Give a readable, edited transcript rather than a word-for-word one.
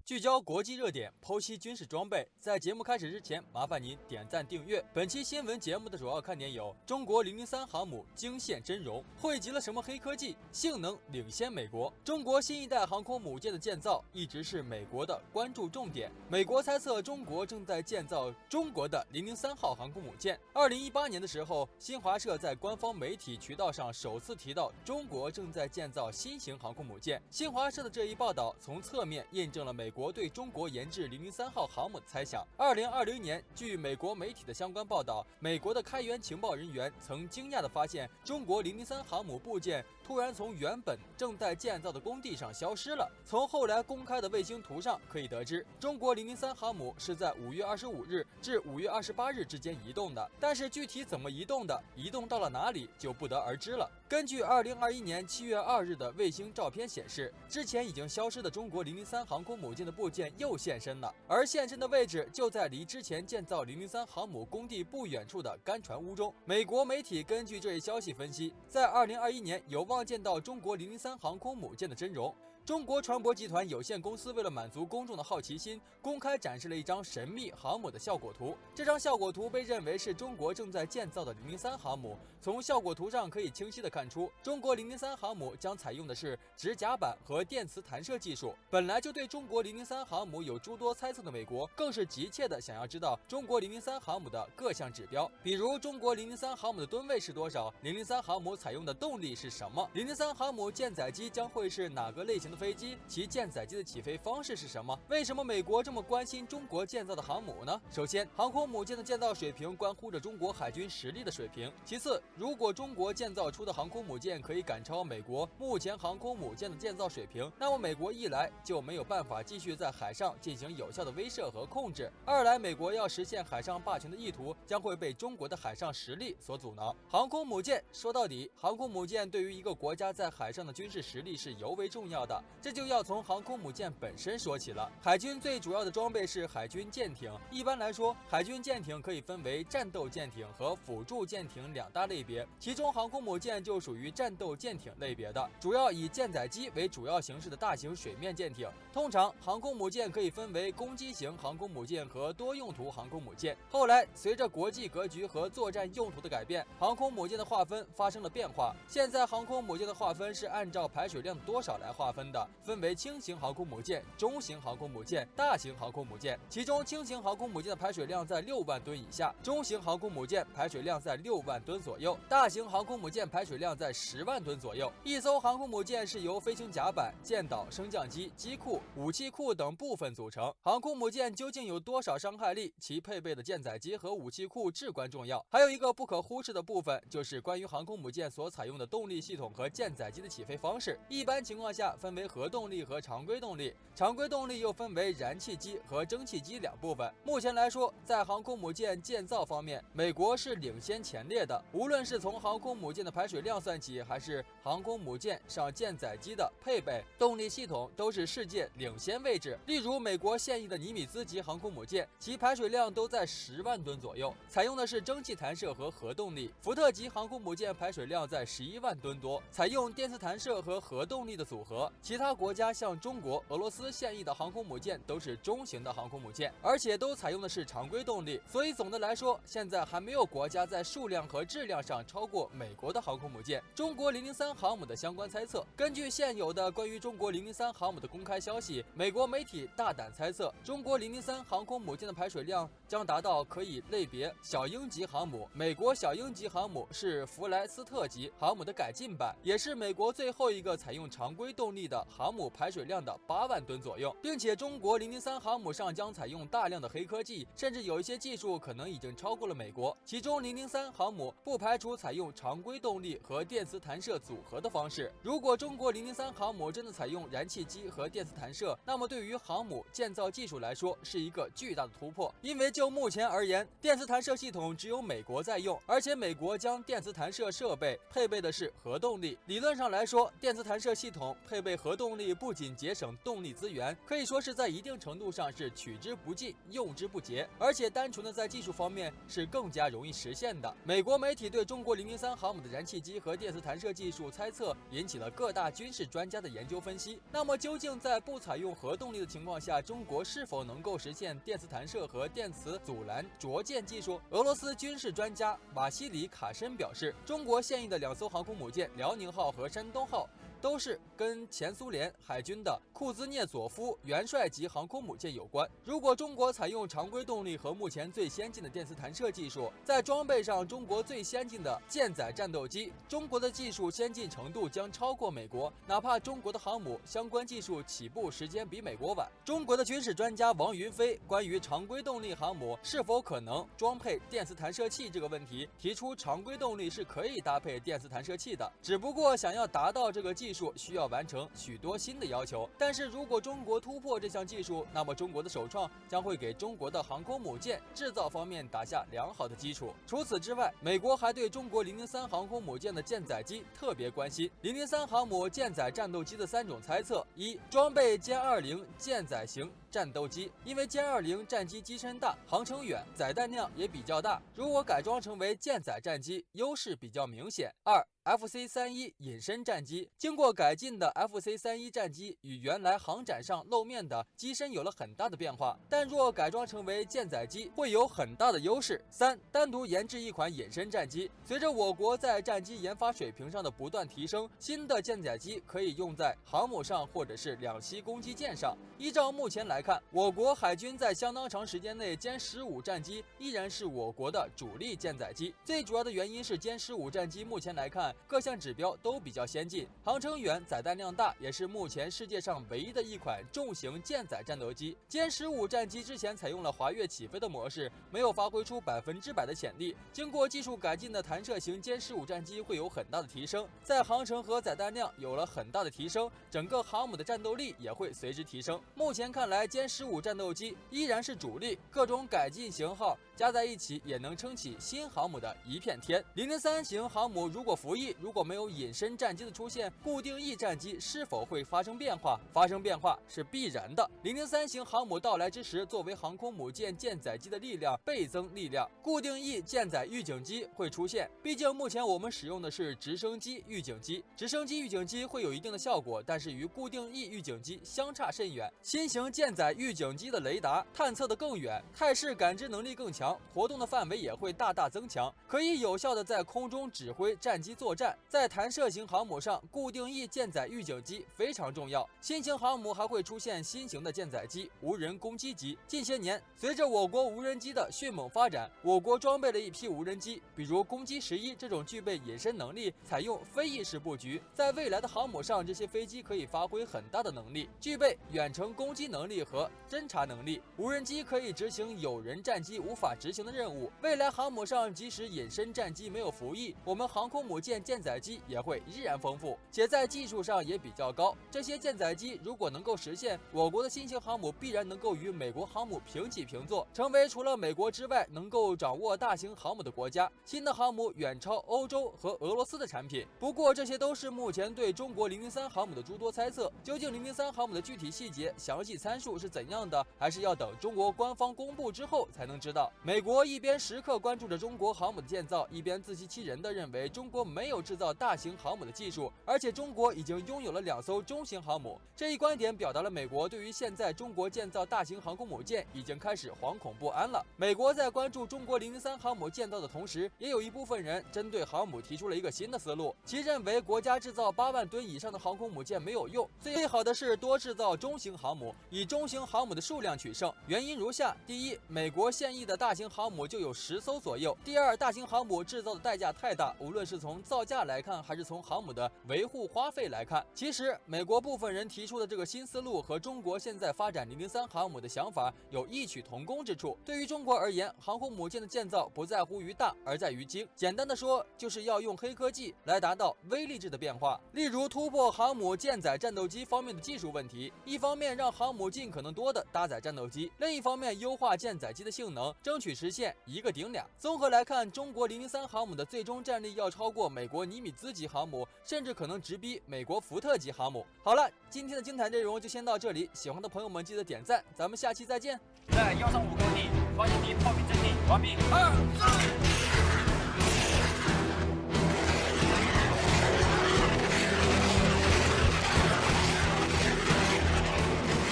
聚焦国际热点，剖析军事装备。在节目开始之前，麻烦您点赞订阅。本期新闻节目的主要看点有：中国003航母惊现真容，汇集了什么黑科技，性能领先美国。中国新一代航空母舰的建造一直是美国的关注重点。美国猜测中国正在建造中国的003号航空母舰。2018年的时候，新华社在官方媒体渠道上首次提到中国正在建造新型航空母舰。新华社的这一报道从侧面印证了美国对中国研制003号航母的猜想。2020年，据美国媒体的相关报道，美国的开源情报人员曾惊讶地发现，中国003航母部件突然从原本正在建造的工地上消失了。从后来公开的卫星图上可以得知，中国003航母是在5月25日至5月28日之间移动的，但是具体怎么移动的，移动到了哪里就不得而知了。根据2021年7月2日的卫星照片显示，之前已经消失的中国003航空母舰的部件又现身了，而现身的位置就在离之前建造003航母工地不远处的干船坞中。美国媒体根据这一消息分析，在2021年有望见到中国003航空母舰的真容。中国船舶集团有限公司为了满足公众的好奇心，公开展示了一张神秘航母的效果图。这张效果图被认为是中国正在建造的003航母。从效果图上可以清晰地看出，中国003航母将采用的是直甲板和电磁弹射技术。本来就对中国003航母有诸多猜测的美国，更是急切地想要知道中国003航母的各项指标，比如中国003航母的吨位是多少，003航母采用的动力是什么，003航母舰载机将会是哪个类型的飞机，其舰载机的起飞方式是什么？为什么美国这么关心中国建造的航母呢？首先，航空母舰的建造水平关乎着中国海军实力的水平。其次，如果中国建造出的航空母舰可以赶超美国目前航空母舰的建造水平，那么美国一来就没有办法继续在海上进行有效的威慑和控制；二来，美国要实现海上霸权的意图将会被中国的海上实力所阻挠。航空母舰说到底，航空母舰对于一个国家在海上的军事实力是尤为重要的。这就要从航空母舰本身说起了。海军最主要的装备是海军舰艇。一般来说，海军舰艇可以分为战斗舰艇和辅助舰艇两大类别，其中航空母舰就属于战斗舰艇类别的，主要以舰载机为主要形式的大型水面舰艇。通常，航空母舰可以分为攻击型航空母舰和多用途航空母舰。后来，随着国际格局和作战用途的改变，航空母舰的划分发生了变化。现在，航空母舰的划分是按照排水量的多少来划分的，分为轻型航空母舰、中型航空母舰、大型航空母舰。其中，轻型航空母舰的排水量在6万吨以下，中型航空母舰排水量在6万吨左右，大型航空母舰排水量在10万吨左右。一艘航空母舰是由飞行甲板、舰岛、升降机、机库、武器库等部分组成。航空母舰究竟有多少伤害力？其配备的舰载机和武器库至关重要。还有一个不可忽视的部分，就是关于航空母舰所采用的动力系统和舰载机的起飞方式。一般情况下分为核动力和常规动力，常规动力又分为燃气机和蒸汽机两部分。目前来说，在航空母舰建造方面，美国是领先前列的。无论是从航空母舰的排水量算起，还是航空母舰上舰载机的配备、动力系统，都是世界领先位置。例如，美国现役的尼米兹级航空母舰，其排水量都在10万吨左右，采用的是蒸汽弹射和核动力。福特级航空母舰排水量在11万吨多，采用电磁弹射和核动力的组合。其他国家像中国、俄罗斯现役的航空母舰都是中型的航空母舰，而且都采用的是常规动力。所以总的来说，现在还没有国家在数量和质量上超过美国的航空母舰。中国003航母的相关猜测，根据现有的关于中国003航母的公开消息，美国媒体大胆猜测，中国003航空母舰的排水量将达到可以类别小鹰级航母。美国小鹰级航母是弗莱斯特级航母的改进版，也是美国最后一个采用常规动力的航母，排水量的8万吨左右，并且中国003航母上将采用大量的黑科技，甚至有一些技术可能已经超过了美国。其中003航母不排除采用常规动力和电磁弹射组合的方式。如果中国003航母真的采用燃气机和电磁弹射，那么对于航母建造技术来说是一个巨大的突破。因为就目前而言，电磁弹射系统只有美国在用，而且美国将电磁弹射设备配备的是核动力。理论上来说，电磁弹射系统配备核核动力不仅节省动力资源，可以说是在一定程度上是取之不尽、用之不竭，而且单纯的在技术方面是更加容易实现的。美国媒体对中国003航母的燃气机和电磁弹射技术猜测，引起了各大军事专家的研究分析。那么，究竟在不采用核动力的情况下，中国是否能够实现电磁弹射和电磁阻拦着舰技术？俄罗斯军事专家瓦西里卡申表示，中国现役的2艘航空母舰辽宁号和山东号都是跟前苏联海军的库兹涅佐夫元帅级航空母舰有关。如果中国采用常规动力和目前最先进的电磁弹射技术，在装备上中国最先进的舰载战斗机，中国的技术先进程度将超过美国，哪怕中国的航母相关技术起步时间比美国晚。中国的军事专家王云飞关于常规动力航母是否可能装配电磁弹射器这个问题，提出常规动力是可以搭配电磁弹射器的，只不过想要达到这个技术需要完成许多新的要求。但是如果中国突破这项技术，那么中国的首创将会给中国的航空母舰制造方面打下良好的基础。除此之外，美国还对中国003航空母舰的舰载机特别关心。003航母舰载战斗机的3种猜测：一、装备歼20舰载型战斗机，因为歼20战机机身大、航程远、载弹量也比较大，如果改装成为舰载战机，优势比较明显。二、FC-31隐身战机，经过改进的 FC-31战机与原来航展上露面的机身有了很大的变化，但若改装成为舰载机，会有很大的优势。三、单独研制一款隐身战机，随着我国在战机研发水平上的不断提升，新的舰载机可以用在航母上或者是两栖攻击舰上。依照目前来看，我国海军在相当长时间内歼15战机依然是我国的主力舰载机，最主要的原因是歼15战机目前来看各项指标都比较先进，航程远、载弹量大，也是目前世界上唯一的一款重型舰载战斗机。歼15战机之前采用了滑跃起飞的模式，没有发挥出100%的潜力。经过技术改进的弹射型歼15战机会有很大的提升，在航程和载弹量有了很大的提升，整个航母的战斗力也会随之提升。目前看来，歼15战斗机依然是主力，各种改进型号加在一起也能撑起新航母的一片天。003型航母如果服役，如果没有隐身战机的出现，固定翼战机是否会发生变化？发生变化是必然的。003型航母到来之时，作为航空母舰舰载机的力量倍增力量，固定翼舰载预警机会出现。毕竟目前我们使用的是直升机预警机，直升机预警机会有一定的效果，但是与固定翼预警机相差甚远。新型舰载预警机的雷达探测的更远，态势感知能力更强，活动的范围也会大大增强，可以有效的在空中指挥战机作战。在弹射型航母上，固定翼舰载预警机非常重要。新型航母还会出现新型的舰载机无人攻击机。近些年，随着我国无人机的迅猛发展，我国装备了一批无人机，比如攻击11这种具备隐身能力，采用飞翼式布局。在未来的航母上，这些飞机可以发挥很大的能力，具备远程攻击能力和侦察能力。无人机可以执行有人战机无法执行的任务。未来航母上，即使隐身战机没有服役，我们航空母舰舰载机也会依然丰富，且在技术上也比较高。这些舰载机如果能够实现，我国的新型航母必然能够与美国航母平起平坐，成为除了美国之外能够掌握大型航母的国家。新的航母远超欧洲和俄罗斯的产品。不过这些都是目前对中国003航母的诸多猜测，究竟003航母的具体细节、详细参数是怎样的，还是要等中国官方公布之后才能知道。美国一边时刻关注着中国航母的建造，一边自欺欺人地认为中国没有制造大型航母的技术，而且中国已经拥有了2艘中型航母。这一观点表达了美国对于现在中国建造大型航空母舰已经开始惶恐不安了。美国在关注中国003航母建造的同时，也有一部分人针对航母提出了一个新的思路，其认为国家制造8万吨以上的航空母舰没有用，最好的是多制造中型航母，以中型航母的数量取胜。原因如下：第一，美国现役的大型航母就有10艘左右；第二，大型航母制造的代价太大，无论是从造价来看，还是从航母的维护花费来看。其实，美国部分人提出的这个新思路和中国现在发展003航母的想法有异曲同工之处。对于中国而言，航空母舰的建造不在乎于大，而在于精。简单的说，就是要用黑科技来达到微粒质的变化。例如，突破航母舰载战斗机方面的技术问题，一方面让航母尽可能多的搭载战斗机，另一方面优化舰载机的性能，争争取实现一个顶俩。综合来看，中国003航母的最终战力要超过美国尼米兹级航母，甚至可能直逼美国福特级航母。好了，今天的精彩内容就先到这里，喜欢的朋友们记得点赞，咱们下期再见。在135高地发现敌炮兵阵地，完毕。2、4。